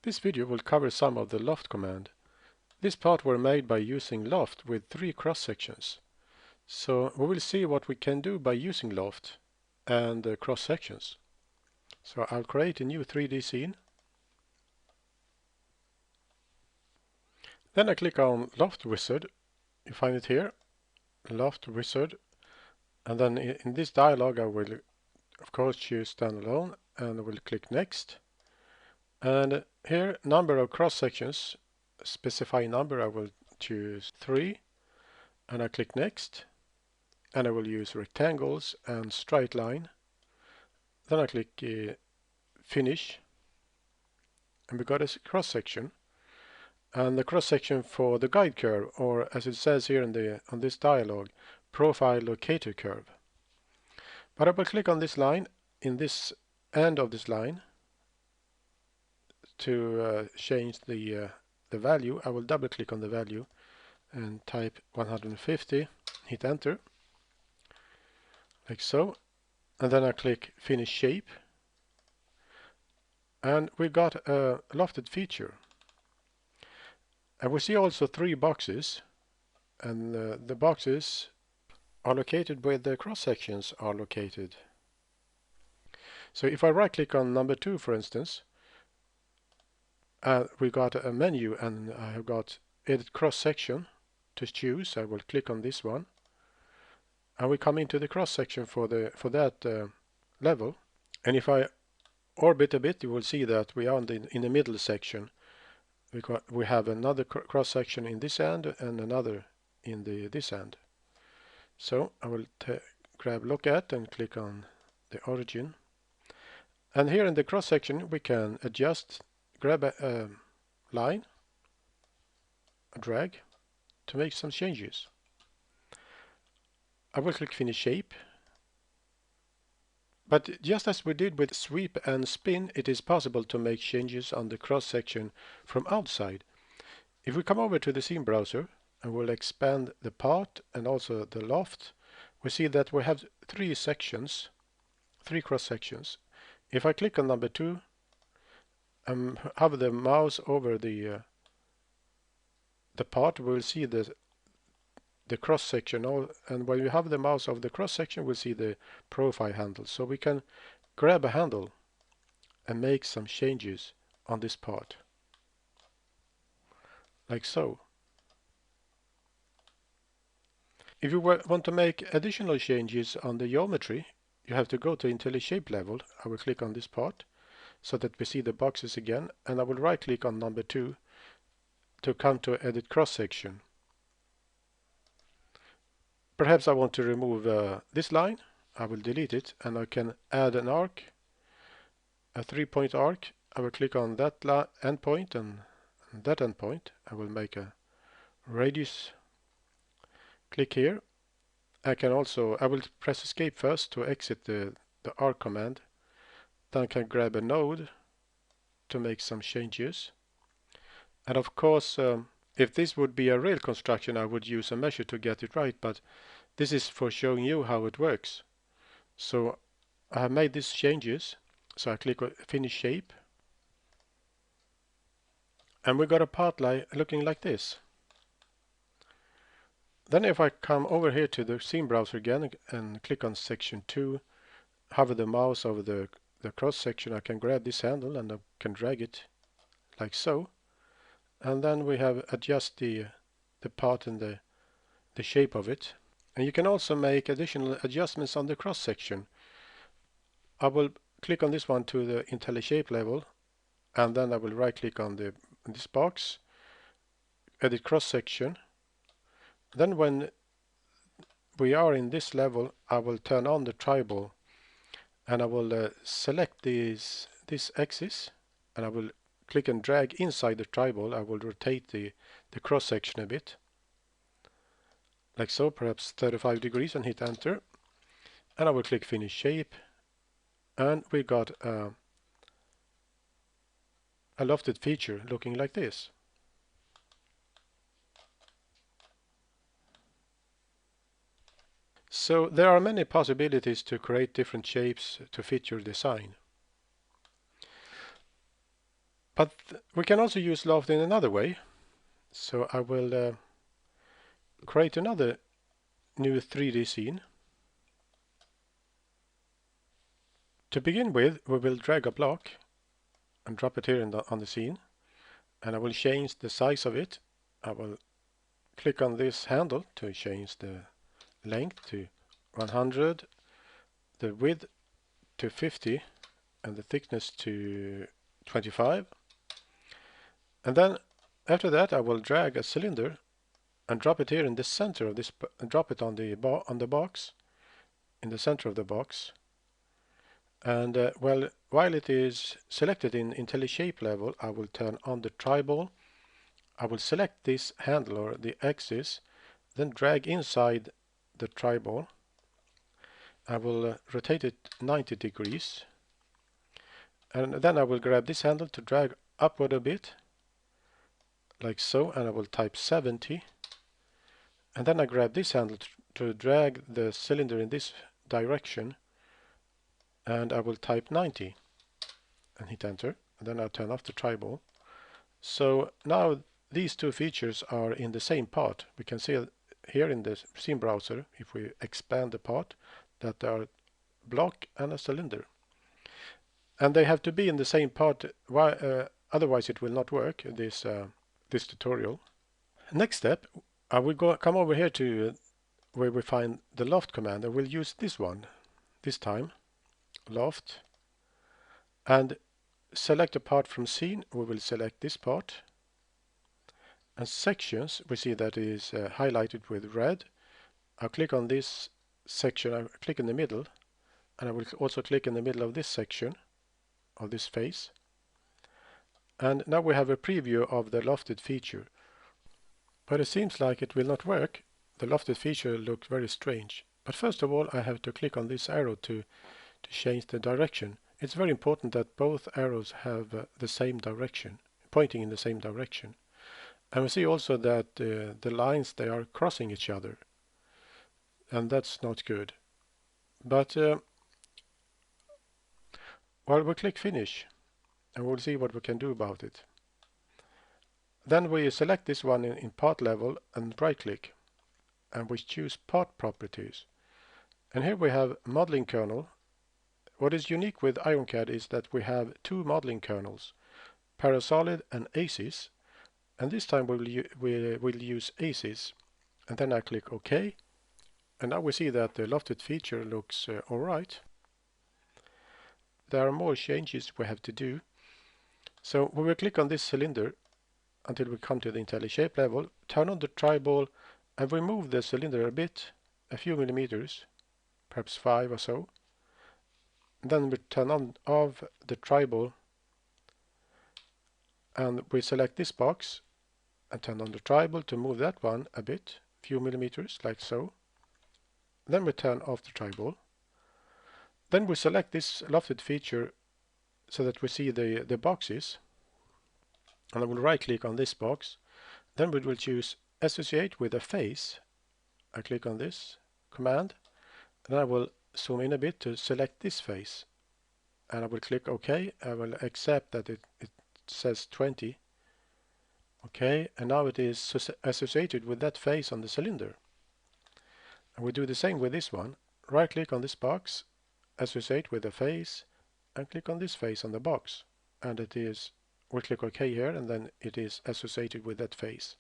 This video will cover some of the Loft command. This part were made by using Loft with 3 cross-sections. So we will see what we can do by using Loft and cross-sections. So I'll create a new 3D scene. Then I click on Loft Wizard. You find it here, Loft Wizard. And then in this dialog I will of course choose standalone and I will click next. And here number of cross sections, specify number, I will choose 3 and I click next and I will use rectangles and straight line. Then I click finish and we got a cross section, and the cross section for the guide curve, or as it says here on this dialog, profile locator curve. But I will click on this line in this end of this line to change the value. I will double click on the value and type 150, hit enter like so, and then I click finish shape and we got a lofted feature. And we see also 3 boxes, and the boxes are located where the cross sections are located. So if I right click on number 2 for instance, we got a menu and I have got edit cross section to choose. I will click on this one and we come into the cross section for that level, and if I orbit a bit you will see that we are in the middle section. We have another cross section in this end and another in this end. So I will grab look at and click on the origin, and here in the cross section we can adjust, grab a line, drag to make some changes. I will click finish shape, but just as we did with sweep and spin, it is possible to make changes on the cross section from outside. If we come over to the scene browser and we'll expand the part and also the loft, we see that we have 3 sections, 3 cross sections. If I click on number 2 and hover the mouse over the part, we'll see the cross section, and when we have the mouse over the cross section we'll see the profile handle. So we can grab a handle and make some changes on this part like so. If you want to make additional changes on the geometry, you have to go to IntelliShape level. I will click on this part so that we see the boxes again, and I will right click on number 2 to come to edit cross section. Perhaps I want to remove this line. I will delete it and I can add an arc, a 3-point arc. I will click on that endpoint and that endpoint. I will make a radius. Click here. I will press escape first to exit the arc command. Then I can grab a node to make some changes. And of course, if this would be a real construction, I would use a measure to get it right, but this is for showing you how it works. So I have made these changes, so I click on finish shape, and we got a part looking like this. Then if I come over here to the scene browser again and click on section 2, hover the mouse over the cross section, I can grab this handle and I can drag it like so. And then we have adjust the part and the shape of it. And you can also make additional adjustments on the cross section. I will click on this one to the IntelliShape level, and then I will right click on this box, edit cross section. Then when we are in this level, I will turn on the tribal and I will select this axis and I will click and drag inside the tribal. I will rotate the cross section a bit like so, perhaps 35 degrees, and hit enter, and I will click finish shape, and we got a lofted feature looking like this. So there are many possibilities to create different shapes to fit your design. But we can also use Loft in another way. So I will create another new 3D scene. To begin with, we will drag a block and drop it here on the scene, and I will change the size of it. I will click on this handle to change the length to 100, the width to 50, and the thickness to 25. And then after that I will drag a cylinder and drop it here in the center of this, and drop it on the box, in the center of the box. And while it is selected in IntelliShape level, I will turn on the tribal. I will select this handle or the axis, then drag inside the tribal. I will rotate it 90 degrees, and then I will grab this handle to drag upward a bit, like so, and I will type 70. And then I grab this handle to drag the cylinder in this direction, and I will type 90 and hit enter, and then I'll turn off the tribal. So now these two features are in the same part. We can see here in the scene browser, if we expand the part, that there are a block and a cylinder. And they have to be in the same part, otherwise it will not work, this tutorial. Next step, I will come over here to where we find the Loft command, and we'll use this one this time, Loft, and select a part from scene. We will select this part, and sections, we see that it is highlighted with red. I'll click on this section, I'll click in the middle, and I will also click in the middle of this section, of this face. And now we have a preview of the lofted feature. But it seems like it will not work. The lofted feature looks very strange. But first of all, I have to click on this arrow to change the direction. It's very important that both arrows have the same direction, pointing in the same direction. And we see also that the lines, they are crossing each other, and that's not good. But we'll click finish, and we'll see what we can do about it. Then we select this one in part level and right click, and we choose part properties. And here we have modeling kernel. What is unique with IronCAD is that we have two modeling kernels, Parasolid and ACES. And this time we'll use ACES. And then I click OK. And now we see that the lofted feature looks alright. There are more changes we have to do. So we will click on this cylinder until we come to the IntelliShape level, turn on the tribal, and we move the cylinder a bit, a few millimeters, perhaps 5 or so. Then we turn off the tribal, and we select this box and turn on the tribal to move that one a bit, few millimeters, like so. Then we turn off the tribal. Then we select this lofted feature so that we see the boxes. And I will right click on this box. Then we will choose associate with a face. I click on this command, and I will zoom in a bit to select this face. And I will click OK. I will accept that it says 20. OK, and now it is associated with that face on the cylinder. And we do the same with this one. Right click on this box, associate with a face, and click on this face on the box. And it is, we click OK here, and then it is associated with that face.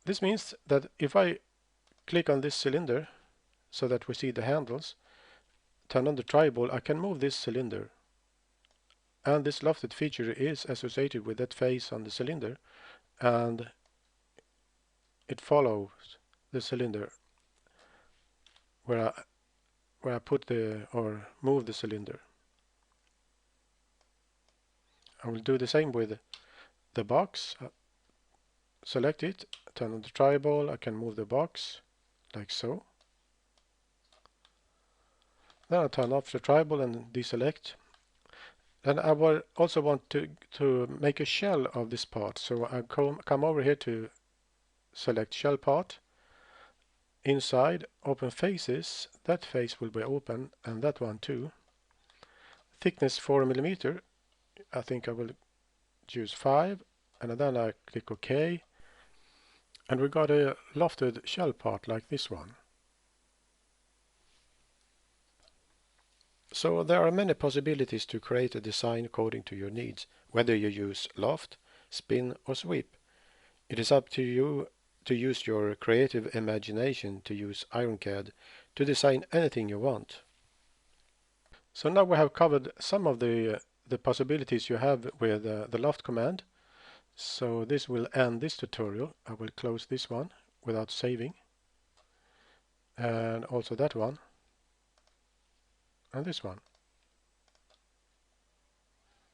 This means that if I click on this cylinder so that we see the handles, turn on the tribal, I can move this cylinder. And this lofted feature is associated with that face on the cylinder, and it follows the cylinder where I put or move the cylinder. I will do the same with the box. Select it, turn on the tribal, I can move the box like so. Then I turn off the tribal and deselect. Then I will also want to make a shell of this part. So I come over here to select shell part. Inside, open faces. That face will be open, and that one too. Thickness 4 mm. I think I will choose 5, and then I click OK, and we got a lofted shell part like this one. So there are many possibilities to create a design according to your needs, whether you use loft, spin or sweep. It is up to you to use your creative imagination to use IronCAD to design anything you want. So now we have covered some of the possibilities you have with the loft command. So this will end this tutorial. I will close this one without saving, and also that one, and this one.